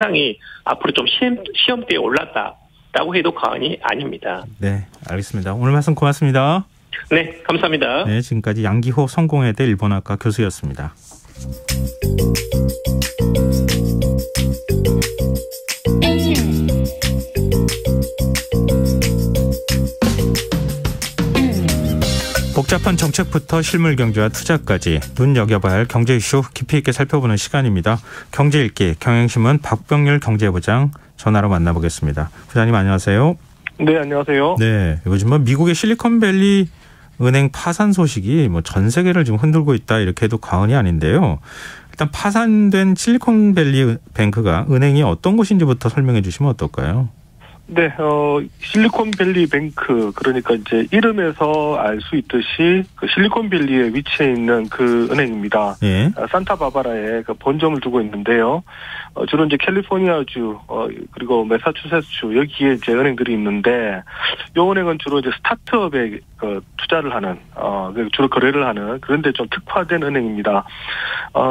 상당히 앞으로 좀 시험대에 올랐다라고 해도 과언이 아닙니다. 네, 알겠습니다. 오늘 말씀 고맙습니다. 네, 감사합니다. 네, 지금까지 양기호 성공회대 일본어학과 교수였습니다. 복잡한 정책부터 실물 경제와 투자까지 눈여겨봐야 할 경제 이슈 깊이 있게 살펴보는 시간입니다. 경제 읽기 경향신문 박병률 경제부장 전화로 만나보겠습니다. 부장님 안녕하세요. 네, 안녕하세요. 네, 요즘 미국의 실리콘밸리 은행 파산 소식이 전 세계를 지금 흔들고 있다 이렇게 해도 과언이 아닌데요. 일단 파산된 실리콘밸리 뱅크가 은행이 어떤 곳인지부터 설명해 주시면 어떨까요? 네, 실리콘밸리 뱅크, 그러니까 이제 이름에서 알 수 있듯이 그 실리콘밸리에 위치해 있는 그 은행입니다. 예. 산타바바라에 그 본점을 두고 있는데요. 주로 이제 캘리포니아주, 그리고 매사추세츠 여기에 이제 은행들이 있는데, 이 은행은 주로 이제 스타트업에 투자를 하는, 주로 거래를 하는 그런데 좀 특화된 은행입니다.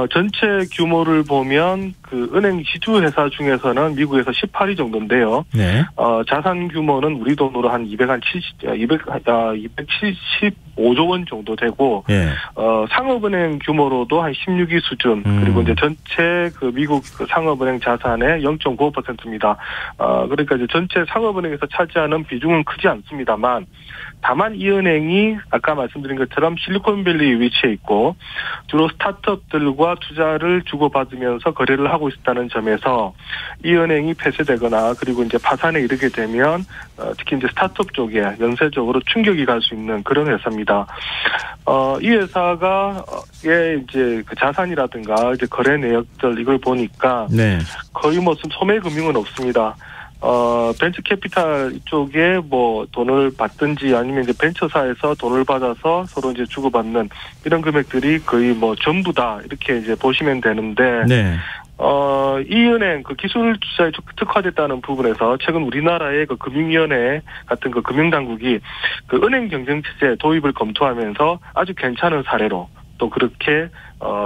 전체 규모를 보면 그 은행 지주 회사 중에서는 미국에서 18위 정도인데요. 네. 자산 규모는 우리 돈으로 한 275조 원 정도 되고, 예. 상업은행 규모로도 한 16위 수준, 그리고 이제 전체 그 미국 그 상업은행 자산의 0.95%입니다. 그러니까 이제 전체 상업은행에서 차지하는 비중은 크지 않습니다만, 다만 이 은행이 아까 말씀드린 것처럼 실리콘밸리에 위치해 있고 주로 스타트업들과 투자를 주고받으면서 거래를 하고 있다는 점에서 이 은행이 폐쇄되거나 그리고 이제 파산에 이르게 되면 특히 이제 스타트업 쪽에 연쇄적으로 충격이 갈 수 있는 그런 회사입니다. 이 회사가 이제 그 자산이라든가 이제 거래 내역들 이걸 보니까 네. 거의 소매금융은 없습니다. 벤처 캐피탈 쪽에 돈을 받든지 아니면 이제 벤처사에서 돈을 받아서 서로 이제 주고받는 이런 금액들이 거의 전부 다 이렇게 이제 보시면 되는데, 네. 이 은행 그 기술 투자에 특화됐다는 부분에서 최근 우리나라의 그 금융위원회 같은 그 금융당국이 그 은행 경쟁체제 도입을 검토하면서 아주 괜찮은 사례로 또 그렇게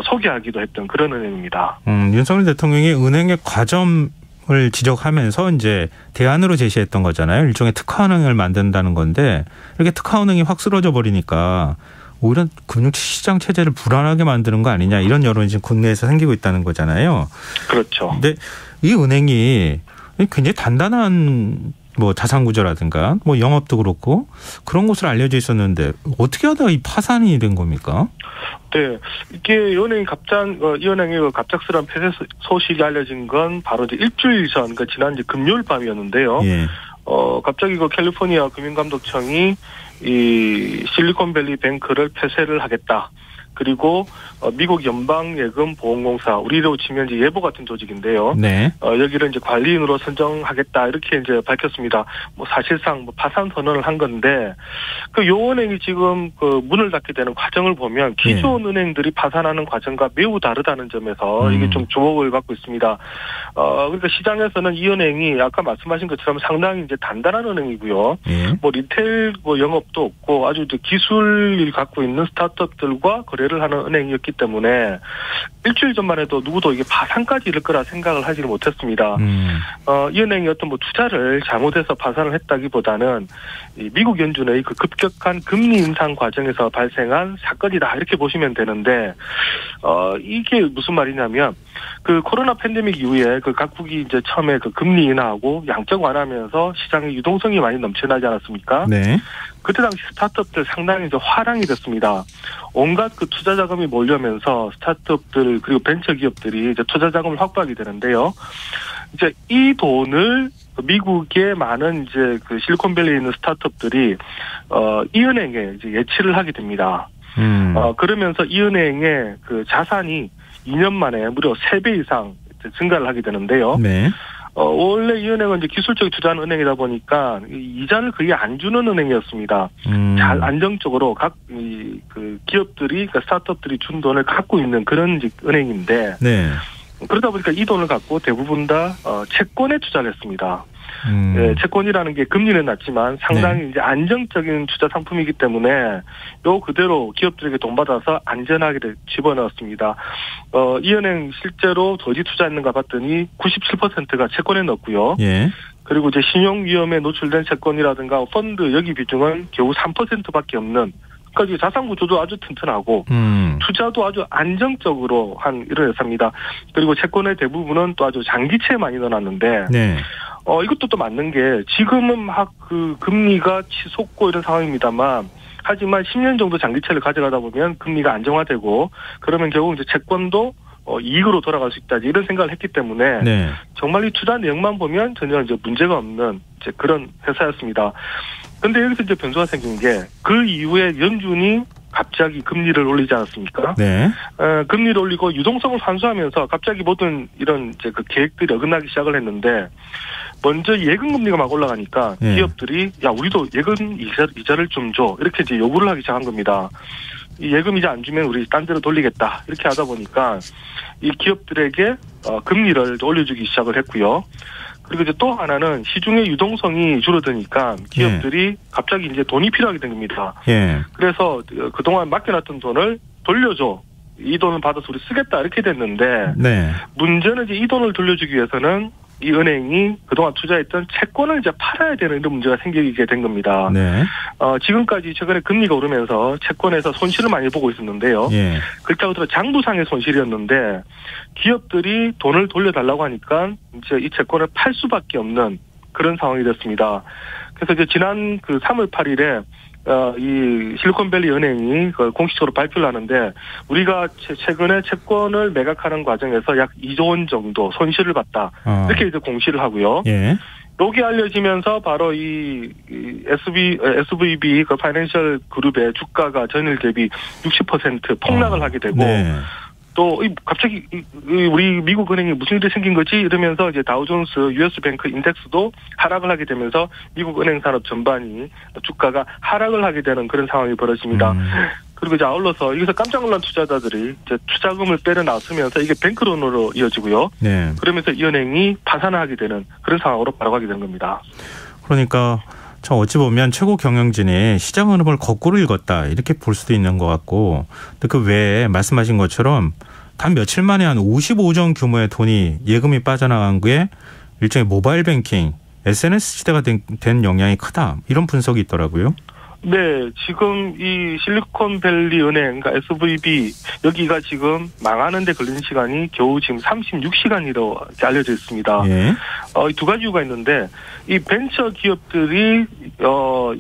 소개하기도 했던 그런 은행입니다. 윤석열 대통령이 은행의 과점 을 지적하면서 이제 대안으로 제시했던 거잖아요. 일종의 특화은행을 만든다는 건데 이렇게 특화은행이 확 쓰러져 버리니까 오히려 금융시장 체제를 불안하게 만드는 거 아니냐 이런 여론이 지금 국내에서 생기고 있다는 거잖아요. 그렇죠. 근데 이 은행이 굉장히 단단한 자산 구조라든가 영업도 그렇고 그런 것으로 알려져 있었는데 어떻게 하다가 이 파산이 된 겁니까? 네, 이게 이 은행의 갑작스러운 폐쇄 소식이 알려진 건 바로 이제 일주일 전, 그러니까 지난 이제 금요일 밤이었는데요. 예. 갑자기 그 캘리포니아 금융감독청이 이 실리콘밸리 뱅크를 폐쇄를 하겠다. 그리고 미국 연방예금보험공사, 우리로 치면 이제 예보 같은 조직인데요. 네. 여기를 이제 관리인으로 선정하겠다 이렇게 이제 밝혔습니다. 사실상 파산 선언을 한 건데 요 은행이 지금 그 문을 닫게 되는 과정을 보면 기존 은행들이 파산하는 과정과 매우 다르다는 점에서 이게 좀 주목을 받고 있습니다. 그러니까 시장에서는 이 은행이 아까 말씀하신 것처럼 상당히 이제 단단한 은행이고요. 리테일 영업도 없고 아주 이제 기술을 갖고 있는 스타트업들과 거래를 하는 은행이었기 때문에 일주일 전만 해도 누구도 이게 파산까지 이를 거라 생각을 하지를 못했습니다. 이 은행이 어떤 투자를 잘못해서 파산을 했다기보다는 이 미국 연준의 그 급격한 금리 인상 과정에서 발생한 사건이다 이렇게 보시면 되는데 이게 무슨 말이냐면 그 코로나 팬데믹 이후에 그 각국이 이제 처음에 그 금리 인하하고 양적 완화하면서 시장의 유동성이 많이 넘쳐나지 않았습니까? 네. 그때 당시 스타트업들 상당히 이제 화랑이 됐습니다. 온갖 그 투자 자금이 몰려면서 스타트업들 그리고 벤처 기업들이 이제 투자 자금을 확보하게 되는데요. 이제 이 돈을 미국의 많은 이제 그 실리콘밸리에 있는 스타트업들이 이 은행에 이제 예치를 하게 됩니다. 그러면서 이 은행의 그 자산이 2년 만에 무려 3배 이상 증가를 하게 되는데요. 네. 원래 이 은행은 이제 기술적인 투자하는 은행이다 보니까 이자를 거의 안 주는 은행이었습니다. 잘 안정적으로 그 기업들이, 그러니까 스타트업들이 준 돈을 갖고 있는 그런 은행인데, 네. 그러다 보니까 이 돈을 갖고 대부분 다 채권에 투자를 했습니다. 예, 채권이라는 게 금리는 낮지만 상당히 이제 안정적인 투자 상품이기 때문에 요 그대로 기업들에게 돈 받아서 안전하게 집어넣었습니다. 이 은행 실제로 어디 투자했는가 봤더니 97%가 채권에 넣었고요. 예. 그리고 이제 신용 위험에 노출된 채권이라든가 펀드 여기 비중은 겨우 3%밖에 없는. 그러니까 자산 구조도 아주 튼튼하고 투자도 아주 안정적으로 한 이런 회사입니다. 그리고 채권의 대부분은 또 아주 장기채에 많이 넣어놨는데 네. 이것도 또 맞는 게 지금은 막 그 금리가 치솟고 이런 상황입니다만 하지만 10년 정도 장기채를 가져가다 보면 금리가 안정화되고 그러면 결국 이제 채권도 이익으로 돌아갈 수 있다 이런 생각을 했기 때문에 네. 정말 이 투자 내용만 보면 전혀 이제 문제가 없는 이제 그런 회사였습니다. 근데 여기서 이제 변수가 생긴 게 그 이후에 연준이 갑자기 금리를 올리지 않았습니까? 네. 금리를 올리고 유동성을 환수하면서 갑자기 모든 이런 이제 그 계획들이 어긋나기 시작을 했는데 먼저 예금 금리가 막 올라가니까 네. 기업들이 야 우리도 예금 이자를 좀 줘 이렇게 이제 요구를 하기 시작한 겁니다. 이 예금 이자 안 주면 우리 딴 데로 돌리겠다 이렇게 하다 보니까 이 기업들에게 금리를 올려주기 시작을 했고요. 그리고 이제 또 하나는 시중의 유동성이 줄어드니까 기업들이 갑자기 이제 돈이 필요하게 된 겁니다. 그래서 그동안 맡겨놨던 돈을 돌려줘. 이 돈을 받아서 우리 쓰겠다 이렇게 됐는데 문제는 이제 이 돈을 돌려주기 위해서는 이 은행이 그동안 투자했던 채권을 이제 팔아야 되는 이런 문제가 생기게 된 겁니다. 지금까지 최근에 금리가 오르면서 채권에서 손실을 많이 보고 있었는데요. 그렇다고 해서 장부상의 손실이었는데 기업들이 돈을 돌려달라고 하니까 이제 이 채권을 팔 수밖에 없는 그런 상황이 됐습니다. 그래서 이제 지난 그 3월 8일에 이 실리콘밸리 은행이 공식적으로 발표를 하는데 우리가 최근에 채권을 매각하는 과정에서 약 2조 원 정도 손실을 봤다. 이렇게 이제 공시를 하고요. 여기 알려지면서 바로 이 SVB 그 파이낸셜 그룹의 주가가 전일 대비 60% 폭락을 하게 되고 또 갑자기 우리 미국 은행이 무슨 일이 생긴 거지 이러면서 이제 다우존스 US 뱅크 인덱스도 하락을 하게 되면서 미국 은행 산업 전반이 주가가 하락을 하게 되는 그런 상황이 벌어집니다. 그리고 이제 아울러서 여기서 깜짝 놀란 투자자들이 이제 투자금을 빼려 나서면서 이게 뱅크론으로 이어지고요. 그러면서 이 은행이 파산하게 되는 그런 상황으로 바로 가게 되는 겁니다. 그러니까 참 어찌 보면 최고 경영진이 시장 흐름을 거꾸로 읽었다 이렇게 볼 수도 있는 것 같고, 근데 그 외에 말씀하신 것처럼 단 며칠 만에 한 55조 원 규모의 돈이 예금이 빠져나간 게 일종의 모바일 뱅킹, SNS 시대가 된 영향이 크다 이런 분석이 있더라고요. 네, 지금 이 실리콘밸리 은행, 그러니까 SVB 여기가 지금 망하는 데 걸리는 시간이 겨우 지금 36시간이라고 알려져 있습니다. 두 가지 이유가 있는데 이 벤처 기업들이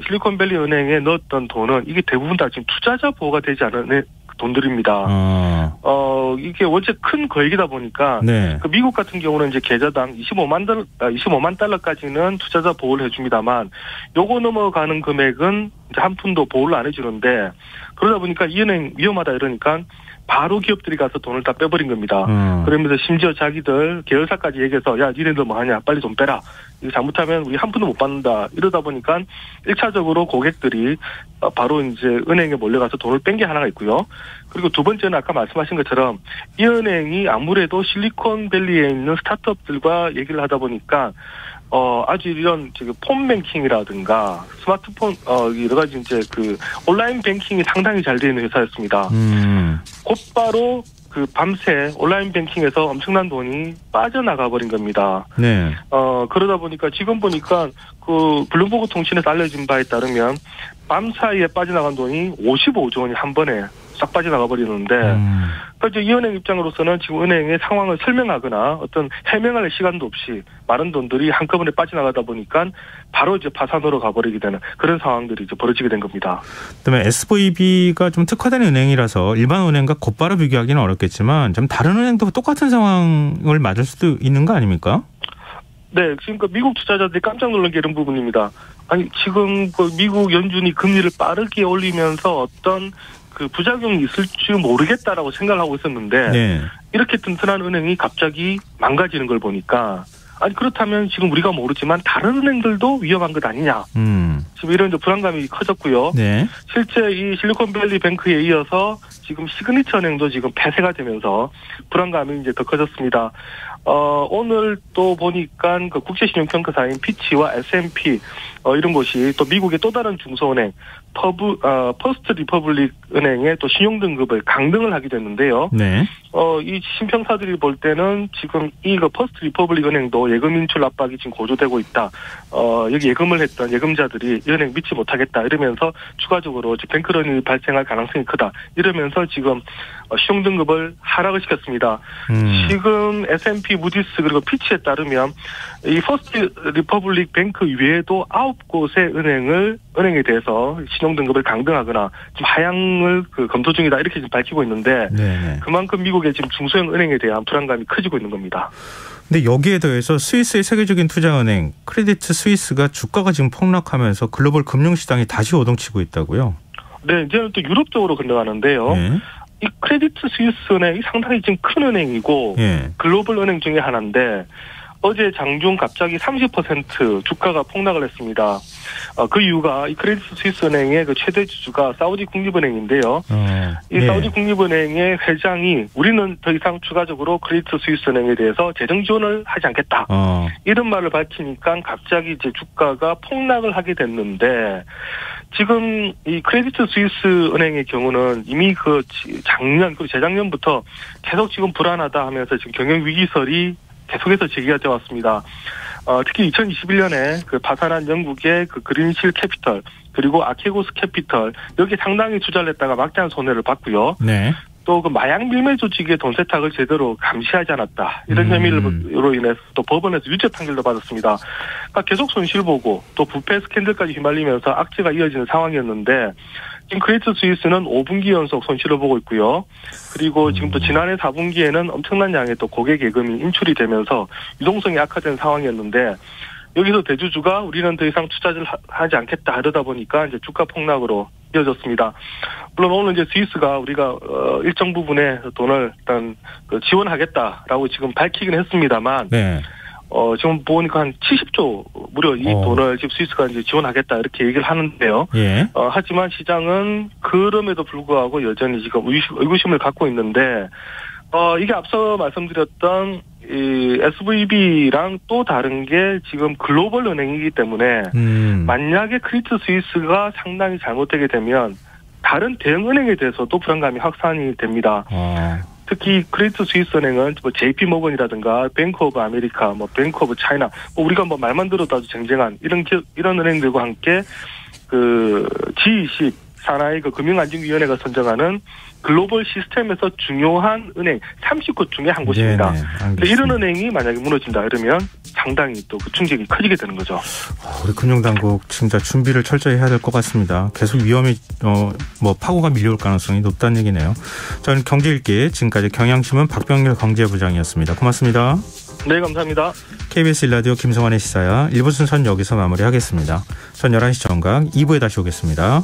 실리콘밸리 은행에 넣었던 돈은 이게 대부분 다 지금 투자자 보호가 되지 않은 돈들입니다. 이게 원체 큰 거액이다 보니까 그 미국 같은 경우는 이제 계좌당 25만 달러까지는 투자자 보호를 해줍니다만 요거 넘어가는 금액은 이제 한 푼도 보호를 안 해주는데, 그러다 보니까 이 은행 위험하다 이러니까 바로 기업들이 가서 돈을 다 빼버린 겁니다. 그러면서 심지어 자기들 계열사까지 얘기해서 야 니네들 뭐 하냐 빨리 돈 빼라, 이거 잘못하면 우리 한 푼도 못 받는다 이러다 보니까 1차적으로 고객들이 바로 이제 은행에 몰려가서 돈을 뺀 게 하나가 있고요. 그리고 두 번째는 아까 말씀하신 것처럼 이 은행이 아무래도 실리콘밸리에 있는 스타트업들과 얘기를 하다 보니까 아주 이런 폰뱅킹이라든가 스마트폰 여러 가지 이제 그 온라인 뱅킹이 상당히 잘 되어 있는 회사였습니다. 곧바로 그 밤새 온라인 뱅킹에서 엄청난 돈이 빠져나가 버린 겁니다. 그러다 보니까 지금 보니까 그 블룸버그 통신에서 알려진 바에 따르면 밤 사이에 빠져나간 돈이 55조 원이 한 번에 싹 빠져나가 버리는데, 그러니까 이 은행 입장으로서는 지금 은행의 상황을 설명하거나 어떤 해명할 시간도 없이 많은 돈들이 한꺼번에 빠져나가다 보니까 바로 이제 파산으로 가버리게 되는 그런 상황들이 이제 벌어지게 된 겁니다. 그다음에 SVB가 좀 특화된 은행이라서 일반 은행과 곧바로 비교하기는 어렵겠지만 좀 다른 은행도 똑같은 상황을 맞을 수도 있는 거 아닙니까? 네, 지금 그 미국 투자자들이 깜짝 놀란 게 이런 부분입니다. 아니 지금 그 미국 연준이 금리를 빠르게 올리면서 어떤 그 부작용이 있을 줄 모르겠다라고 생각을 하고 있었는데 이렇게 튼튼한 은행이 갑자기 망가지는 걸 보니까, 아니 그렇다면 지금 우리가 모르지만 다른 은행들도 위험한 것 아니냐. 지금 이런 불안감이 커졌고요. 실제 이 실리콘밸리 뱅크에 이어서 지금 시그니처 은행도 지금 폐쇄가 되면서 불안감이 이제 더 커졌습니다. 오늘 또 보니까 그 국제신용평가사인 피치와 S&P 이런 곳이 또 미국의 또 다른 중소은행 퍼스트 리퍼블릭 은행의 또 신용등급을 강등을 하게 됐는데요. 네. 이 신평사들이 볼 때는 지금 이 퍼스트 리퍼블릭 은행도 예금 인출 압박이 지금 고조되고 있다. 여기 예금을 했던 예금자들이 이 은행 믿지 못하겠다. 이러면서 추가적으로 뱅크런이 발생할 가능성이 크다. 이러면서 지금 신용등급을 하락을 시켰습니다. 지금 S&P, 무디스 그리고 피치에 따르면 이 퍼스트 리퍼블릭 뱅크 외에도 9곳의 은행에 대해서 신용등급을 강등하거나 좀 하향을 검토 중이다 이렇게 지금 밝히고 있는데 네네. 그만큼 미국의 지금 중소형 은행에 대한 불안감이 커지고 있는 겁니다. 근데 여기에 더해서 스위스의 세계적인 투자은행 크레디트 스위스가 주가가 지금 폭락하면서 글로벌 금융시장이 다시 요동치고 있다고요? 네, 이제는 또 유럽 쪽으로 건너가는데요. 네. 이 크레디트 스위스 은행이 상당히 지금 큰 은행이고 글로벌 은행 중에 하나인데 어제 장중 갑자기 30% 주가가 폭락을 했습니다. 그 이유가 이 크레디트 스위스 은행의 그 최대 주주가 사우디 국립은행인데요. 이 사우디 국립은행의 회장이 우리는 더 이상 추가적으로 크레디트 스위스 은행에 대해서 재정 지원을 하지 않겠다. 이런 말을 밝히니까 갑자기 이제 주가가 폭락을 하게 됐는데 지금 이 크레디트 스위스 은행의 경우는 이미 그 작년 그리고 재작년부터 계속 지금 불안하다 하면서 지금 경영 위기설이 계속해서 제기가 되어 왔습니다. 특히 2021년에 그 파산한 영국의 그 그린실 캐피털 그리고 아케고스 캐피털 여기에 상당히 투자를 했다가 막대한 손해를 봤고요. 네. 또 그 마약 밀매 조직의 돈 세탁을 제대로 감시하지 않았다. 이런 혐의로 인해서 또 법원에서 유죄 판결도 받았습니다. 그러니까 계속 손실 보고 또 부패 스캔들까지 휘말리면서 악재가 이어지는 상황이었는데 지금 크레디트 스위스는 5분기 연속 손실을 보고 있고요. 그리고 지금 또 지난해 4분기에는 엄청난 양의 또 고객 예금이 인출이 되면서 유동성이 악화된 상황이었는데 여기서 대주주가 우리는 더 이상 투자를 하지 않겠다 하려다 보니까 이제 주가 폭락으로 이어졌습니다. 물론 오늘 이제 스위스가 우리가 일정 부분의 돈을 일단 지원하겠다라고 지금 밝히긴 했습니다만 네. 지금 보니까 한 70조 무려 이 돈을 지금 스위스가 이제 지원하겠다 이렇게 얘기를 하는데요. 예. 하지만 시장은 그럼에도 불구하고 여전히 지금 의구심을 갖고 있는데 이게 앞서 말씀드렸던 이 SVB랑 또 다른 게 지금 글로벌 은행이기 때문에 만약에 크레디트 스위스가 상당히 잘못되게 되면 다른 대형 은행에 대해서도 불안감이 확산이 됩니다. 특히 크레디트 스위스 은행은 뭐 JP 모건이라든가 뱅크 오브 아메리카, 뭐 뱅크 오브 차이나, 뭐 우리가 뭐 말만 들어도 아주 쟁쟁한 이런 은행들과 함께 그 G20 산하의 그 금융안정위원회가 선정하는 글로벌 시스템에서 중요한 은행 30곳 중에 한 곳입니다. 근데 이런 은행이 만약에 무너진다 이러면 상당히 또 그 충격이 커지게 되는 거죠. 우리 금융당국 진짜 준비를 철저히 해야 될 것 같습니다. 계속 위험이 뭐 파고가 밀려올 가능성이 높다는 얘기네요. 저는 경제일기 지금까지 경향신문 박병렬 경제부장이었습니다. 고맙습니다. 네, 감사합니다. KBS 1라디오 김성환의 시사야 1부 순서는 여기서 마무리하겠습니다. 전 11시 정각 2부에 다시 오겠습니다.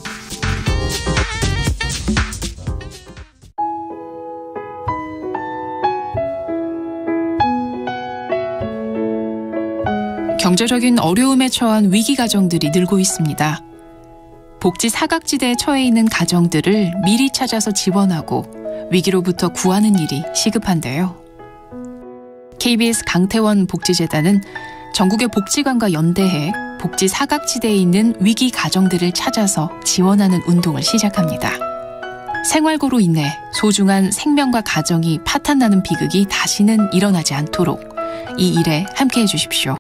경제적인 어려움에 처한 위기 가정들이 늘고 있습니다. 복지 사각지대에 처해 있는 가정들을 미리 찾아서 지원하고 위기로부터 구하는 일이 시급한데요. KBS 강태원 복지재단은 전국의 복지관과 연대해 복지 사각지대에 있는 위기 가정들을 찾아서 지원하는 운동을 시작합니다. 생활고로 인해 소중한 생명과 가정이 파탄나는 비극이 다시는 일어나지 않도록 이 일에 함께해 주십시오.